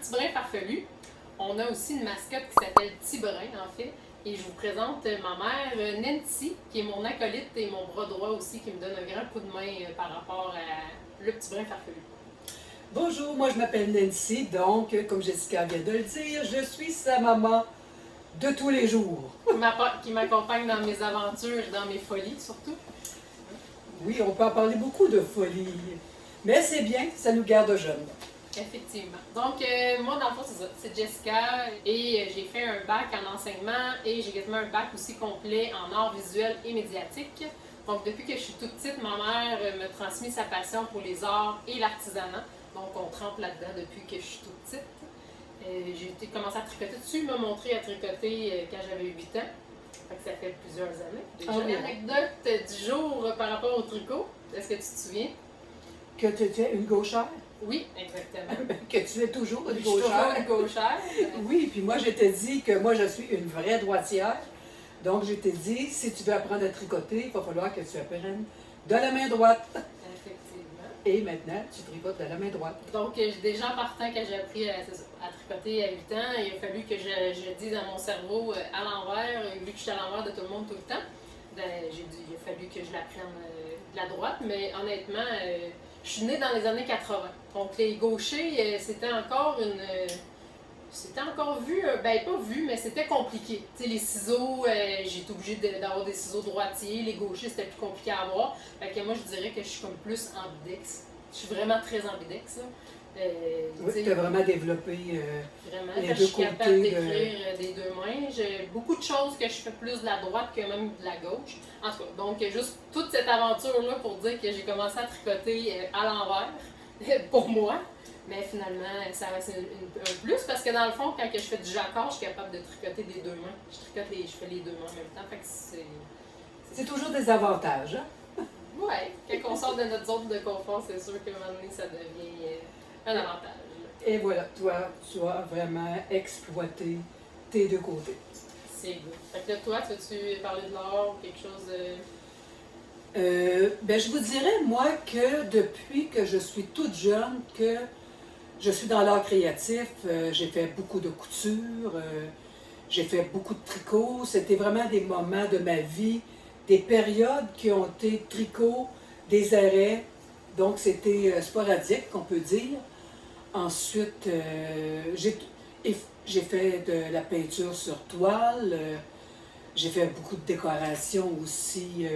petit brin farfelu. On a aussi une mascotte qui s'appelle Petit Brin, en fait. Et je vous présente ma mère, Nancy, qui est mon acolyte et mon bras droit aussi, qui me donne un grand coup de main par rapport à le petit brin farfelu. Bonjour, moi je m'appelle Nancy, donc comme Jessica vient de le dire, je suis sa maman de tous les jours. Qui m'accompagne dans mes aventures et dans mes folies, surtout. Oui, on peut en parler beaucoup de folie, mais c'est bien, ça nous garde jeunes. Effectivement. Donc, moi, dans le fond, c'est ça. C'est Jessica et j'ai fait un bac en enseignement et j'ai quasiment un bac aussi complet en arts visuels et médiatiques. Donc, depuis que je suis toute petite, ma mère m'a transmis sa passion pour les arts et l'artisanat. Donc, on trempe là-dedans depuis que je suis toute petite. J'ai commencé à tricoter dessus. Il m'a montré à tricoter quand j'avais 8 ans. Fait que ça fait plusieurs années. J'ai une anecdote du jour par rapport au tricot. Est-ce que tu te souviens? Que tu étais une gauchère? Oui, exactement. Que tu es toujours une Je suis toujours gauchère? une gauchère. Oui, puis moi je t'ai dit que moi je suis une vraie droitière. Donc je t'ai dit, si tu veux apprendre à tricoter, il va falloir que tu apprennes de la main droite. Effectivement. Et maintenant, tu tricotes de la main droite. Donc, déjà en partant, quand j'ai appris à tricoter à 8 ans, il a fallu que je dise à mon cerveau à l'envers, vu que j'étais à l'envers de tout le monde tout le temps, ben, il a fallu que je l'apprenne de la droite, mais honnêtement, je suis née dans les années 80. Donc, les gauchers, c'était encore c'était encore vu, ben pas vu, mais c'était compliqué. Tu sais, les ciseaux, j'ai été obligée d'avoir des ciseaux droitiers. Les gauchers, c'était plus compliqué à avoir. Fait que moi, je dirais que je suis comme plus ambidex. Je suis vraiment très ambidex. Oui, tu as vraiment développé vraiment, les je deux suis capable côtés d'écrire des deux mains. J'ai beaucoup de choses que je fais plus de la droite que même de la gauche. En tout cas, donc juste toute cette aventure-là pour dire que j'ai commencé à tricoter à l'envers, pour moi. Mais finalement, ça reste un plus parce que dans le fond, quand je fais du jacquard, je suis capable de tricoter des deux mains. Je fais les deux mains en même temps. Fait que C'est toujours des avantages, hein? Ouais, quand on sort de notre zone de confort, c'est sûr qu'à un moment donné, ça devient un avantage. Et voilà, toi, tu as vraiment exploité tes deux côtés. C'est good. Fait que là, toi, veux-tu parler de l'art ou quelque chose de... Ben, je vous dirais, moi, que depuis que je suis toute jeune, que je suis dans l'art créatif, j'ai fait beaucoup de couture, j'ai fait beaucoup de tricot. C'était vraiment des moments de ma vie, des périodes qui ont été tricot, des arrêts. Donc, c'était sporadique, qu'on peut dire. Ensuite, j'ai fait de la peinture sur toile. J'ai fait beaucoup de décorations aussi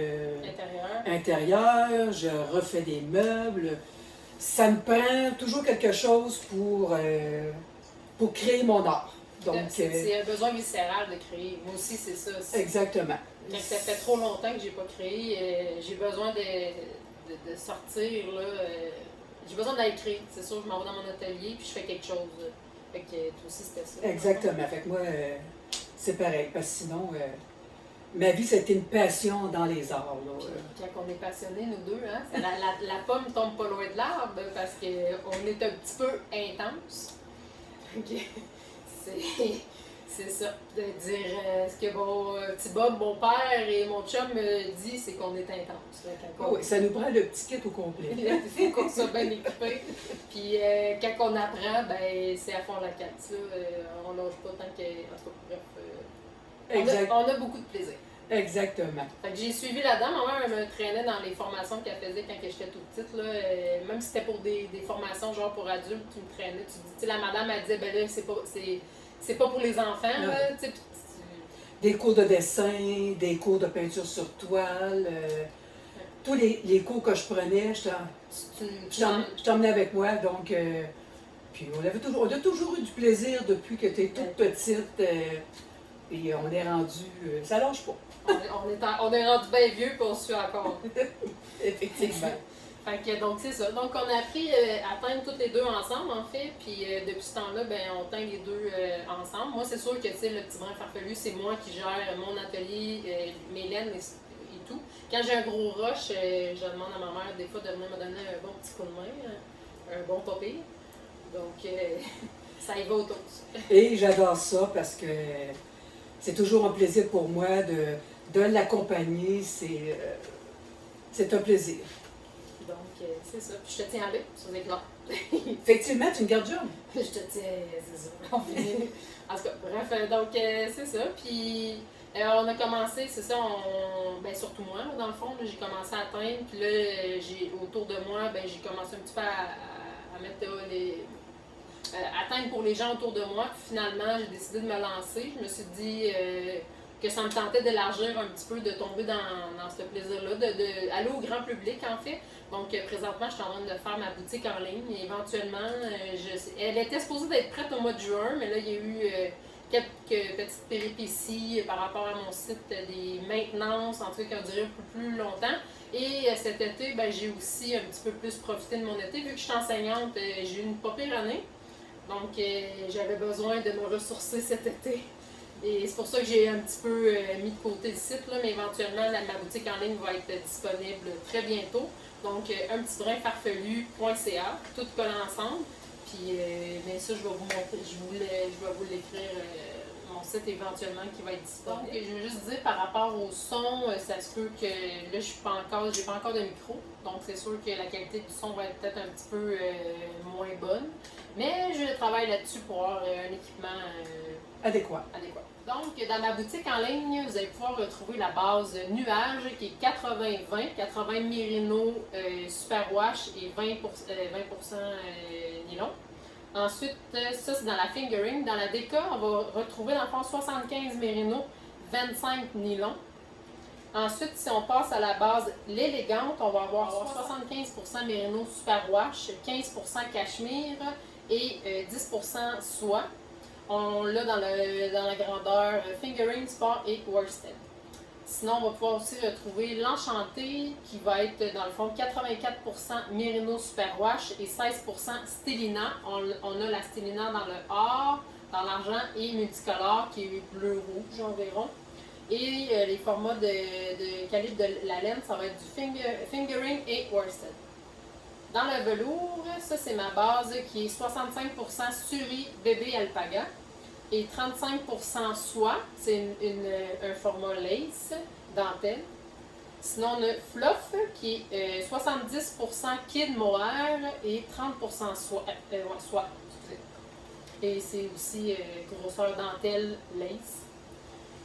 intérieures. Je refais des meubles. Ça me prend toujours quelque chose pour créer mon art. Donc, c'est un besoin viscéral de créer. Moi aussi, c'est ça. Exactement. Quand ça fait trop longtemps que j'ai pas créé, j'ai besoin de sortir. J'ai besoin d'écrire. C'est sûr, je m'en vais dans mon atelier puis je fais quelque chose. Fait que toi aussi, c'était ça. Exactement. Fait que moi, c'est pareil. Parce que sinon, ma vie, c'était une passion dans les arts. Là. Quand on est passionnés, nous deux, hein, la pomme tombe pas loin de l'arbre parce qu'on est un petit peu intense. C'est ça. De dire ce que mon petit Bob, mon père et mon chum me disent, c'est qu'on est intense. Oui, ça nous prend le petit kit au complet. Il faut qu'on soit bien équipé. Puis quand on apprend, ben, c'est à fond la caisse. On lâche pas tant que. En tout cas, bref. On a beaucoup de plaisir. Exactement. Fait que j'ai suivi là-dedans. Ma mère me traînait dans les formations qu'elle faisait quand j'étais toute petite. Là, même si c'était pour des formations genre pour adultes, tu me traînais. Tu dis, la madame, elle disait, ben là, c'est pas pour les enfants. Là, des cours de dessin, des cours de peinture sur toile. Tous les cours que je prenais, je t'emmenais avec moi. Donc, puis on a toujours eu du plaisir depuis que tu es toute petite. Et on est rendu. Ça lâche pas. On est rendu bien vieux et on suit encore. Effectivement. Fait que, donc, c'est ça. Donc, on a appris à teindre toutes les deux ensemble, en fait. Puis, depuis ce temps-là, ben, on teint les deux ensemble. Moi, c'est sûr que, tu sais, le petit brin farfelu, c'est moi qui gère mon atelier, mes laines et tout. Quand j'ai un gros rush, je demande à ma mère, des fois, de venir me donner un bon petit coup de main, un bon papier. Donc, ça y va autour. Et j'adore ça parce que c'est toujours un plaisir pour moi de l'accompagner. C'est un plaisir. Donc, c'est ça. Puis je te tiens avec sur les glands. Effectivement, tu es une gardienne. Je te dis, c'est ça. En tout cas, bref, donc c'est ça. Puis on a commencé, c'est ça, ben, surtout moi, là, dans le fond, j'ai commencé à atteindre. Puis là, autour de moi, ben, j'ai commencé un petit peu à mettre atteindre pour les gens autour de moi. Puis finalement, j'ai décidé de me lancer. Je me suis dit que ça me tentait d'élargir un petit peu, de tomber dans ce plaisir-là, d'aller au grand public en fait. Donc présentement, je suis en train de faire ma boutique en ligne. Et éventuellement, elle était supposée d'être prête au mois de juin, mais là, il y a eu quelques petites péripéties par rapport à mon site, des maintenances, en tout cas, qui ont duré un peu plus longtemps. Et cet été, ben, j'ai aussi un petit peu plus profité de mon été. Vu que je suis enseignante, j'ai eu une pas pire année. Donc, j'avais besoin de me ressourcer cet été. Et c'est pour ça que j'ai un petit peu mis de côté le site, là, mais éventuellement, ma boutique en ligne va être disponible très bientôt. Donc, un petit brin farfelu.ca, tout collé ensemble. Puis, bien ça, je vais vous montrer, je vais vous l'écrire, mon site éventuellement qui va être disponible. Donc, je veux juste dire, par rapport au son, ça se peut que là, j'ai pas encore de micro. Donc, c'est sûr que la qualité du son va être peut-être un petit peu moins bonne. Mais je travaille là-dessus pour avoir un équipement Adéquat. Donc, dans ma boutique en ligne, vous allez pouvoir retrouver la base nuage qui est 80-20, 80 Merino Superwash et 20% nylon. Ensuite, ça c'est dans la fingering. Dans la déca, on va retrouver dans le fond 75 Merino, 25 nylon. Ensuite, si on passe à la base l'élégante, on va avoir 75% Merino Superwash, 15% cachemire et 10% soie. On l'a dans la grandeur Fingering, Sport et Worsted. Sinon, on va pouvoir aussi retrouver l'Enchanté qui va être dans le fond 84% Merino Superwash et 16% Stellina. On a la Stellina dans le or, dans l'argent et multicolore qui est bleu-rouge environ. Et les formats de calibre de la laine, ça va être du Fingering et Worsted. Dans le velours, ça c'est ma base qui est 65% Suri Bébé Alpaga et 35% soie, c'est un format lace, dentelle. Sinon on a Fluff qui est 70% Kid Mohair et 30% soie. Et c'est aussi grosseur dentelle lace.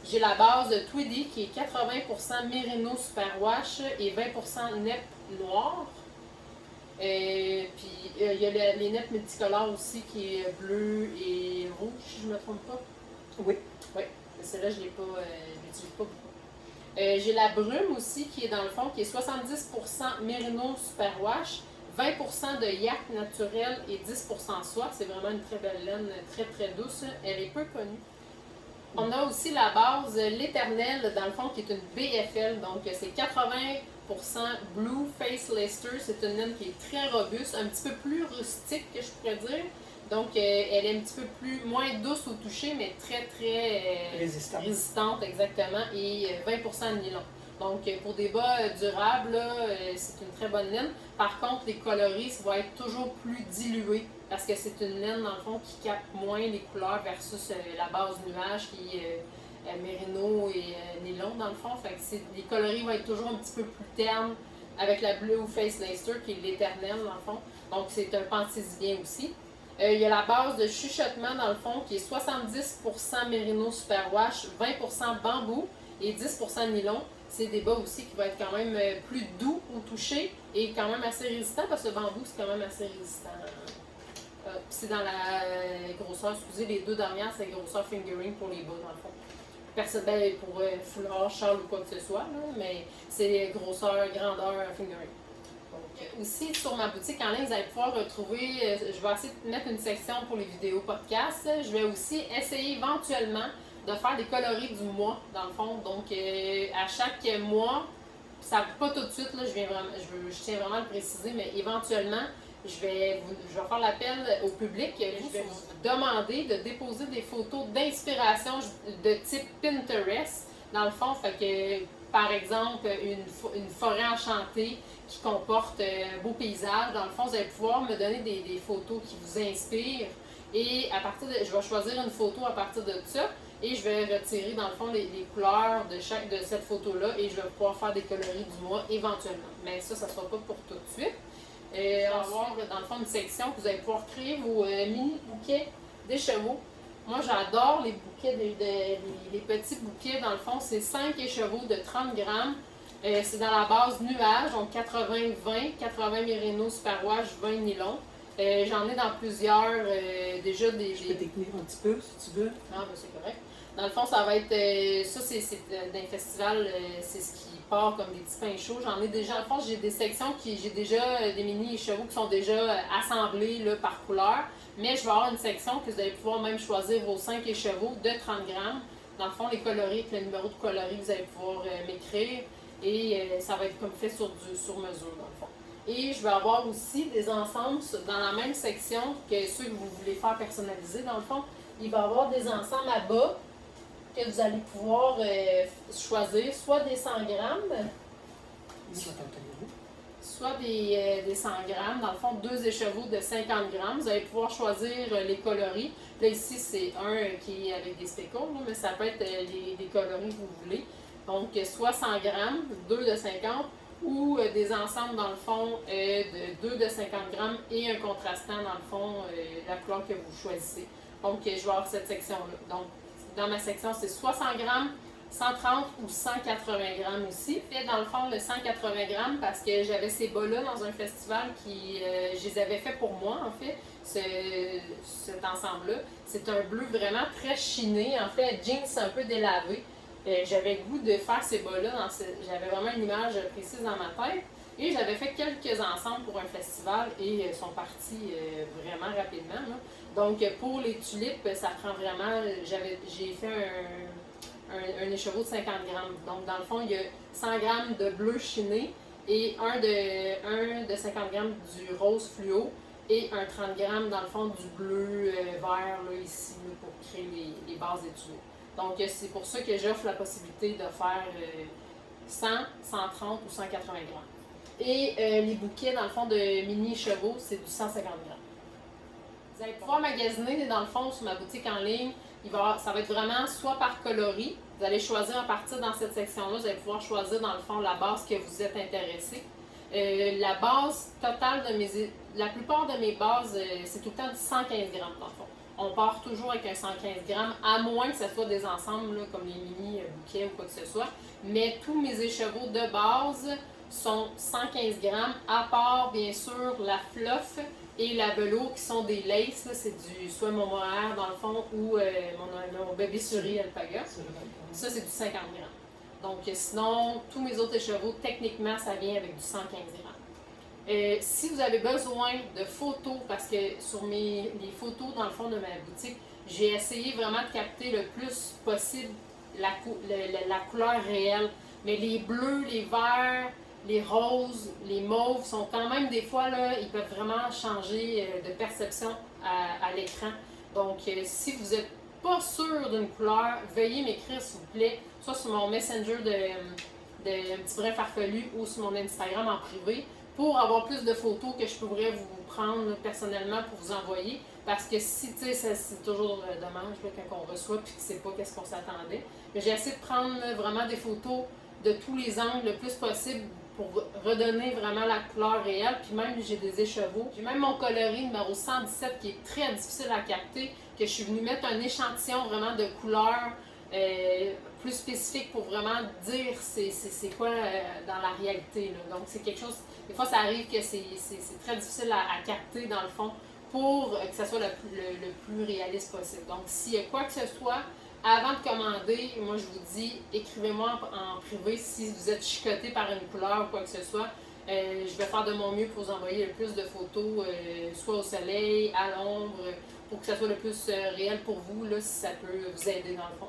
J'ai la base de Tweedy qui est 80% Merino Superwash et 20% NEP noir. Puis il y a les nettes multicolores aussi qui est bleu et rouge, si je ne me trompe pas. Oui. Oui, mais celle-là, je ne l'utilise pas beaucoup. J'ai la brume aussi qui est dans le fond, qui est 70% Merino Superwash, 20% de yak naturel et 10% soie. C'est vraiment une très belle laine, très très douce. Elle est peu connue. On a aussi la base l'éternel, dans le fond, qui est une BFL, donc c'est 80% Blue Face Leicester. C'est une laine qui est très robuste, un petit peu plus rustique, que je pourrais dire. Donc, elle est un petit peu moins douce au toucher, mais très, très résistante, exactement, et 20% de nylon. Donc, pour des bas durables, c'est une très bonne laine. Par contre, les coloris, ça va être toujours plus dilué parce que c'est une laine, dans le fond, qui capte moins les couleurs versus la base nuage qui est mérino et nylon, dans le fond. Fait que les coloris vont être toujours un petit peu plus ternes avec la Blue Face Leicester qui est l'éternel, dans le fond. Donc, c'est un pantisibien aussi. Il y a la base de chuchotement, dans le fond, qui est 70% Merino Superwash, 20% bambou et 10% nylon. C'est des bas aussi qui vont être quand même plus doux au toucher et quand même assez résistants parce que le bambou, c'est quand même assez résistant. C'est dans la grosseur, excusez, les deux dernières, c'est la grosseur fingering pour les bas, dans le fond. Personne pour foulard, châle ou quoi que ce soit, là, mais c'est grosseur, grandeur, fingering. Aussi, sur ma boutique en ligne, vous allez pouvoir retrouver, je vais essayer de mettre une section pour les vidéos podcasts. Je vais aussi essayer éventuellement de faire des coloris du mois, dans le fond. Donc, à chaque mois, ça pas tout de suite, là, je tiens vraiment à le préciser, mais éventuellement, je vais faire l'appel au public. Je vais vous demander de déposer des photos d'inspiration de type Pinterest, dans le fond. Fait que, par exemple, une forêt enchantée qui comporte un beau paysage. Dans le fond, vous allez pouvoir me donner des photos qui vous inspirent. Et à partir je vais choisir une photo à partir de ça. Et je vais retirer, dans le fond, les couleurs de cette photo-là. Et je vais pouvoir faire des coloris du mois éventuellement. Mais ça ne sera pas pour tout de suite. On va avoir dans le fond une section que vous allez pouvoir créer vos mini bouquets d'écheveaux. Moi, j'adore les bouquets, les petits bouquets. Dans le fond, c'est 5 écheveaux de 30 grammes. C'est dans la base nuage, donc 80-20, 80 Merino Superwash, 20 nylon. J'en ai dans plusieurs, déjà des... Je peux t'écrire un petit peu, si tu veux. Ah, ben c'est correct. Dans le fond, ça va être... ça, c'est d'un festival, c'est ce qui part comme des petits pains chauds. J'en ai déjà... En fond, j'ai des sections j'ai déjà des mini écheveaux qui sont déjà assemblés là, par couleur. Mais je vais avoir une section que vous allez pouvoir même choisir vos 5 écheveaux de 30 grammes. Dans le fond, les coloris, avec le numéro de coloris, vous allez pouvoir m'écrire. Et ça va être comme fait sur mesure, dans le fond. Et je vais avoir aussi des ensembles dans la même section que ceux que vous voulez faire personnaliser, dans le fond. Il va y avoir des ensembles à bas que vous allez pouvoir choisir, soit des 100 grammes, soit des 100 grammes. Dans le fond, 2 écheveaux de 50 grammes. Vous allez pouvoir choisir les coloris. Là, ici, c'est un qui est avec des speckles, mais ça peut être les coloris que vous voulez. Donc, soit 100 grammes, 2 de 50, ou des ensembles, dans le fond, de 2 de 50 grammes et un contrastant, dans le fond, la couleur que vous choisissez. Donc, je vais avoir cette section-là. Donc, dans ma section, c'est soit 100 grammes, 130 ou 180 grammes aussi. Fait, dans le fond, le 180 grammes, parce que j'avais ces bas-là dans un festival qui, je les avais fait pour moi, en fait, cet ensemble-là. C'est un bleu vraiment très chiné, en fait, jeans un peu délavé. J'avais le goût de faire ces bas-là, j'avais vraiment une image précise dans ma tête. Et j'avais fait quelques ensembles pour un festival et sont partis vraiment rapidement. Là. Donc pour les tulipes, ça prend vraiment, j'ai fait un écheveau de 50 grammes. Donc dans le fond, il y a 100 grammes de bleu chiné et un de 50 grammes du rose fluo et un 30 grammes dans le fond du bleu vert là, ici là, pour créer les bases des tulipes. Donc, c'est pour ça que j'offre la possibilité de faire 100, 130 ou 180 grammes. Et les bouquets, dans le fond, de mini chevaux, c'est du 150 grammes. Vous allez pouvoir magasiner, dans le fond, sur ma boutique en ligne. Ça va être vraiment soit par coloris. Vous allez choisir à partir dans cette section-là, vous allez pouvoir choisir, dans le fond, la base que vous êtes intéressé. La base totale la plupart de mes bases, c'est tout le temps du 115 grammes, dans le fond. On part toujours avec un 115 grammes, à moins que ce soit des ensembles là, comme les mini bouquets ou quoi que ce soit. Mais tous mes écheveaux de base sont 115 grammes, à part bien sûr la fluff et la velours qui sont des laces. C'est soit mon mohair dans le fond ou mon bébé souris alpaga. Ça, c'est du 50 grammes. Donc sinon, tous mes autres écheveaux, techniquement, ça vient avec du 115 grammes. Si vous avez besoin de photos, parce que sur les photos dans le fond de ma boutique, j'ai essayé vraiment de capter le plus possible la couleur réelle. Mais les bleus, les verts, les roses, les mauves sont quand même des fois, là, ils peuvent vraiment changer de perception à l'écran. Donc, si vous n'êtes pas sûr d'une couleur, veuillez m'écrire s'il vous plaît, soit sur mon Messenger de un petit brin farfelu ou sur mon Instagram en privé, pour avoir plus de photos que je pourrais vous prendre personnellement pour vous envoyer. Parce que si, tu sais, c'est toujours dommage là, quand on reçoit et que c'est pas qu'est-ce qu'on s'attendait. Mais j'ai essayé de prendre vraiment des photos de tous les angles le plus possible pour redonner vraiment la couleur réelle. Puis même, j'ai des écheveaux. J'ai même mon coloris numéro 117 qui est très difficile à capter, que je suis venue mettre un échantillon vraiment de couleurs plus spécifique pour vraiment dire c'est quoi dans la réalité. Là. Donc, c'est quelque chose, des fois, ça arrive que c'est très difficile à capter dans le fond pour que ça soit le plus réaliste possible. Donc, s'il y a quoi que ce soit, avant de commander, moi, je vous dis, écrivez-moi en privé si vous êtes chicoté par une couleur ou quoi que ce soit. Je vais faire de mon mieux pour vous envoyer le plus de photos, soit au soleil, à l'ombre, pour que ça soit le plus réel pour vous, là, si ça peut vous aider dans le fond.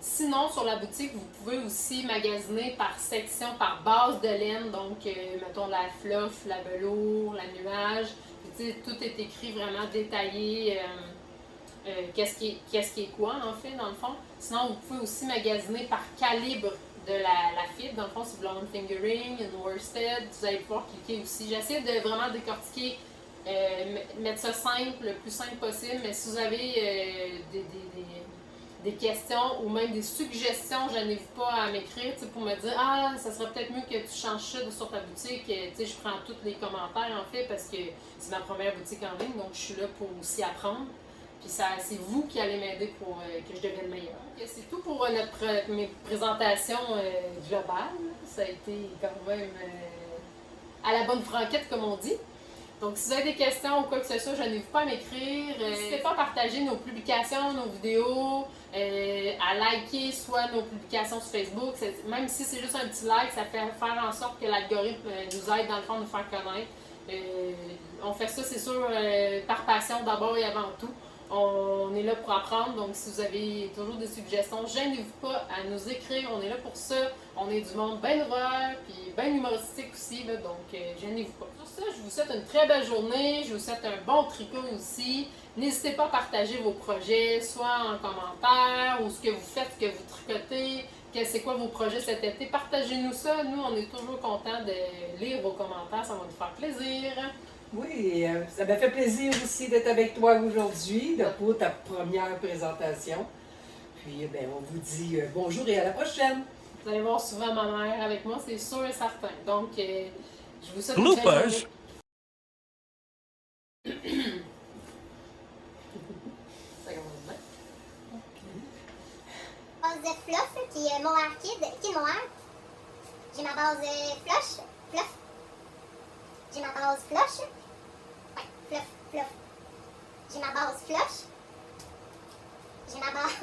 Sinon, sur la boutique, vous pouvez aussi magasiner par section, par base de laine. Donc, mettons la fluff, la velours, la nuage. Puis, tout est écrit vraiment détaillé. Qu'est-ce qui est quoi, en fait, dans le fond. Sinon, vous pouvez aussi magasiner par calibre de la fibre. Dans le fond, si vous voulez un fingering, une worsted, vous allez pouvoir cliquer aussi. J'essaie de vraiment décortiquer, mettre ça simple, le plus simple possible. Mais si vous avez des questions ou même des suggestions, gênez-vous pas à m'écrire pour me dire ah, ça serait peut-être mieux que tu changes ça sur ta boutique. Je prends tous les commentaires en fait parce que c'est ma première boutique en ligne, donc je suis là pour aussi apprendre. Puis c'est vous qui allez m'aider pour que je devienne meilleure. C'est tout pour mes présentations globales. Ça a été quand même à la bonne franquette, comme on dit. Donc, si vous avez des questions ou quoi que ce soit, gênez-vous pas à m'écrire. N'hésitez pas à partager nos publications, nos vidéos, à liker soit nos publications sur Facebook. Même si c'est juste un petit like, ça fait faire en sorte que l'algorithme nous aide dans le fond à nous faire connaître. On fait ça, c'est sûr, par passion d'abord et avant tout. On est là pour apprendre, donc si vous avez toujours des suggestions, gênez-vous pas à nous écrire, on est là pour ça. On est du monde bien ouvert, puis bien humoristique aussi, là, donc gênez-vous pas. Sur ça, je vous souhaite une très belle journée, je vous souhaite un bon tricot aussi. N'hésitez pas à partager vos projets, soit en commentaire, ou ce que vous faites, ce que vous tricotez, c'est quoi vos projets cet été. Partagez-nous ça, nous on est toujours contents de lire vos commentaires, ça va nous faire plaisir. Oui, ça m'a fait plaisir aussi d'être avec toi aujourd'hui pour ta première présentation. Puis, on vous dit bonjour et à la prochaine. Vous allez voir souvent ma mère avec moi, c'est sûr et certain. Donc, je vous souhaite une belle journée. Ça commence bien. Base Fluff, qui est Mohair Kid Mohair. J'ai ma base Fluff. J'ai ma base Flush. Ouais, Fluff. J'ai ma base Flush. J'ai ma base...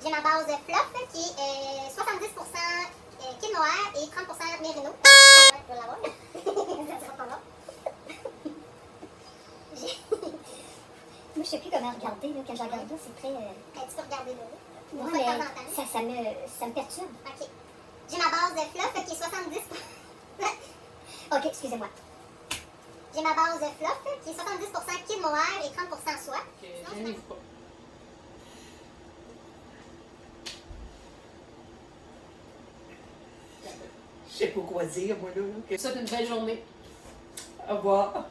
J'ai ma base Fluff qui est 70% Kid Mohair et 30% Mérino. Je peux l'avoir. Ça sera pas long. Moi, je sais plus comment regarder. Là. Quand je regarde là, c'est très... Tu peux regarder là. Ouais, mais ça me perturbe. Ok. J'ai ma base Fluff qui est 70%... Ok, excusez-moi. J'ai ma base Fluff qui est 70% Kid Mohair et 30% soie. Gênez-vous pas. Je sais pas quoi dire, moi, là. Je vous souhaite une belle journée. Au revoir.